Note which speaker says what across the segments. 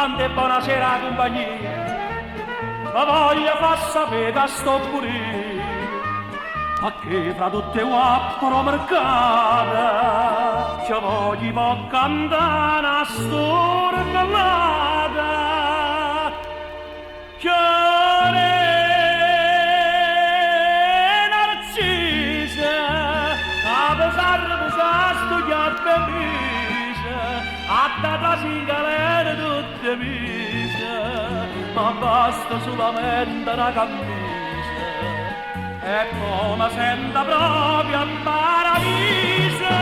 Speaker 1: grande buonasera compagnia, ma voglio far sapere che sto pure ma che fra tutte quattro mercate ci voglio può cantare una storia ballata che le narcise a pesare questa studiata mise a data singolare tutte mise ma basta solamente una camisa e poi mi sento proprio a paradiso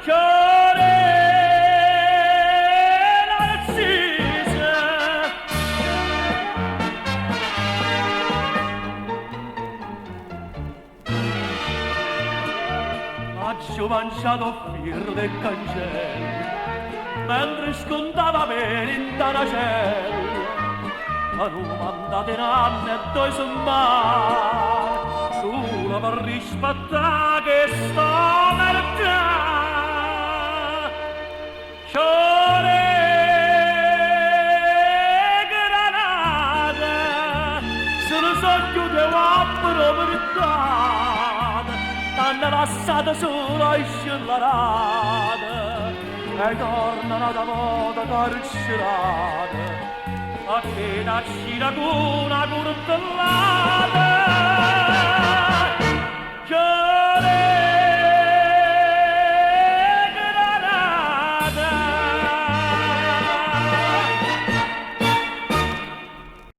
Speaker 1: che narcise ho mangiato fiero del cancello mentre scontava bene in Tanacello ma non mandate in anni e due sommare solo per rispettare che sto mercando Ciore granate se ne sono chiude quattro verità t'hanno lasciato solo a scellerate e tornano da moda carcerate a che nasci da una curtellata